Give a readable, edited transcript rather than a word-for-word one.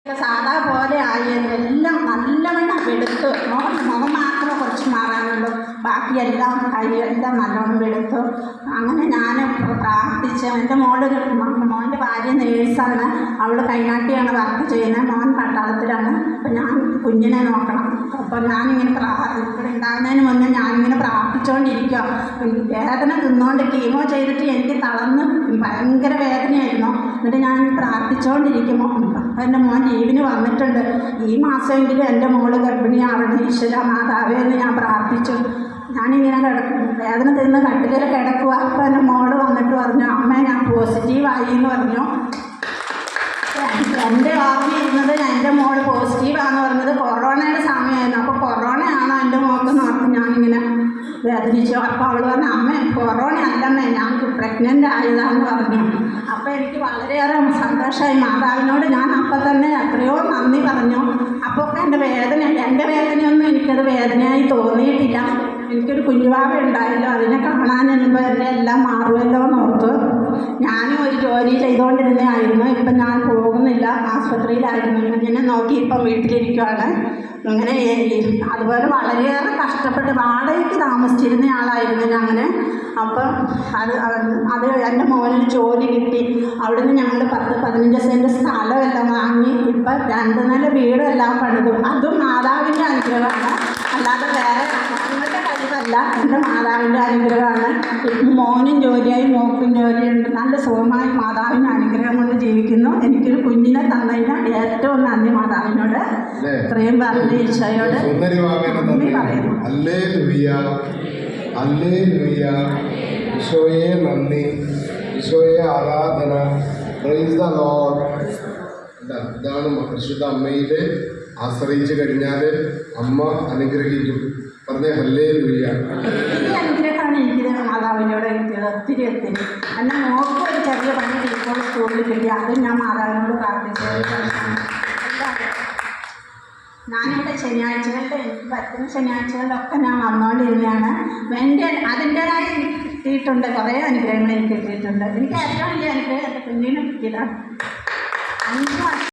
സാധാ പോലെ ആയി എല്ലാം നല്ലവണ്ണം വെളുത്തു. മുഖം മാത്രമേ കുറച്ച് മാറാനുള്ളൂ, ബാക്കിയെല്ലാം കൈയെല്ലാം നല്ലോണം വെളുത്തു. അങ്ങനെ ഞാൻ പ്രാർത്ഥിച്ച് എൻ്റെ മോൻ്റെ ഭാര്യ നേഴ്സാണ്, അവൾ കൈനാട്ടിയാണ് വർക്ക് ചെയ്യുന്നത്, മോൻ പട്ടാളത്തിലാണ്. അപ്പം ഞാൻ കുഞ്ഞിനെ നോക്കണം. അപ്പോൾ ഞാനിങ്ങനെ ഇവിടെ ഉണ്ടാകുന്നതിന് മുന്നേ ഞാനിങ്ങനെ പ്രാർത്ഥിച്ചുകൊണ്ടിരിക്കുക. വേദന തിന്നുകൊണ്ട് കീമോ ചെയ്തിട്ട് എനിക്ക് തളർന്ന് ഭയങ്കര വേദനയായിരുന്നു. എന്നിട്ട് ഞാൻ പ്രാർത്ഥിച്ചുകൊണ്ടിരിക്കുമ്പോൾ എൻ്റെ മോൻ ലീവിന് വന്നിട്ടുണ്ട്, ഈ മാസമെങ്കിലും എൻ്റെ മോള് ഗർഭിണിയാവണം ഈശ്വര മാതാവേ എന്ന് ഞാൻ പ്രാർത്ഥിച്ചു. ഞാനിങ്ങനെ വേദന തിന്ന് കട്ടിലിൽ കിടക്കുക. അപ്പോൾ എൻ്റെ മോള് വന്നിട്ട് പറഞ്ഞു, അമ്മ ഞാൻ പോസിറ്റീവായി എന്ന് പറഞ്ഞു. എൻ്റെ ഓർമ്മയിരുന്നത് എൻ്റെ മോള് പോസിറ്റീവാണെന്ന് പറഞ്ഞത് കൊറോണയുടെ സമയമായിരുന്നു. അപ്പോൾ കൊറോണയാണോ എൻ്റെ മോക്കെന്ന് ഓർത്ത് ഞാനിങ്ങനെ വേദനിച്ചു. അപ്പോൾ അവൾ പറഞ്ഞു, അമ്മ കൊറോണ അല്ലമ്മേ, ഞാൻ പ്രഗ്നൻ്റ് ആയതാണെന്ന് പറഞ്ഞു. അപ്പോൾ എനിക്ക് വളരെയേറെ സന്തോഷമായി. മാതാവിനോട് ഞാൻ അപ്പം തന്നെ എത്രയോ നന്ദി പറഞ്ഞു. അപ്പോൾ എൻ്റെ വേദനയൊന്നും എനിക്കത് വേദനയായി തോന്നിയിട്ടില്ല. എനിക്കൊരു കുഞ്ഞുവാവ ഉണ്ടായല്ലോ, അതിനെ കാണാനെന്നുമ്പോൾ എൻ്റെ എല്ലാം മാറുമല്ലോ എന്ന് ഓർത്തു. ഞാനും ഒരു ജോലി ചെയ്തുകൊണ്ടിരുന്നതായിരുന്നു. ഇപ്പം ഞാൻ പോകുന്നില്ല, ആശുപത്രിയിലായിരുന്നു. ഇങ്ങനെ നോക്കി ഇപ്പം വീട്ടിലിരിക്കുകയാണ്. അങ്ങനെ അതുപോലെ വളരെയേറെ കഷ്ടപ്പെട്ട് വാടകയ്ക്ക് താമസിച്ചിരുന്ന ആളായിരുന്നു ഞാൻ. അപ്പം അത് എൻ്റെ മോനൊരു ജോലി കിട്ടി. അവിടുന്ന് ഞങ്ങൾ 10-15 സെൻറ്റ് സ്ഥലമെല്ലാം വാങ്ങി ഇപ്പം 2 നില വീടെല്ലാം പണിതു. അതും മാതാവിൻ്റെ അനുഗ്രഹമാണ്, അല്ലാതെ വേറെ ഞങ്ങളുടെ കഴിവല്ല, എൻ്റെ മാതാവിൻ്റെ അനുഗ്രഹമാണ്. മോനും ജോലിയായി, മോക്കും ജോലിയുണ്ട്, നല്ല സുഖമായി മാതാവിൻ്റെ അനുഗ്രഹം കൊണ്ട് ജീവിക്കുന്നു. എനിക്കൊരു കുഞ്ഞിനെ തന്നതിന് ഏറ്റവും നന്ദി മാതാവിനോട്. ഇത്രയും പറഞ്ഞ ഈശോയോട് നന്ദി പറയുന്നു. ഈശോയെ നന്ദി, ഈശോയെ ആരാധന. Praise the Lord. ഇതാണ് പരിശുദ്ധ അമ്മയിലെ ആശ്രയിച്ച് കഴിഞ്ഞാൽ അമ്മ അനുഗ്രഹിക്കും. പറഞ്ഞേ ഹല്ലേലൂയ. അനുഗ്രഹമാണ് എനിക്ക് മാതാവിനോട് കിട്ടിയത് ഒത്തിരി. എന്നാൽ മോൾക്ക് ഒരു ചെറിയ പണി ഇപ്പോൾ സ്കൂളിൽ കിട്ടി, അതും ഞാൻ മാതാവിനോട് പ്രാർത്ഥിച്ചു. ഞാനിവിടെ ശനിയാഴ്ചകളിൽ എനിക്ക് പറ്റുന്ന ശനിയാഴ്ചകളിലൊക്കെ ഞാൻ വന്നുകൊണ്ടിരുന്നതാണ്. അതിൻ്റേതായി കിട്ടിയിട്ടുണ്ട്, കുറേ അനുഗ്രഹങ്ങൾ എനിക്ക് കിട്ടിയിട്ടുണ്ട്. എനിക്ക് ഏറ്റവും വലിയ അനുഗ്രഹം എൻ്റെ കുഞ്ഞിനും കിട്ടിയതാണ്. 5 വർഷം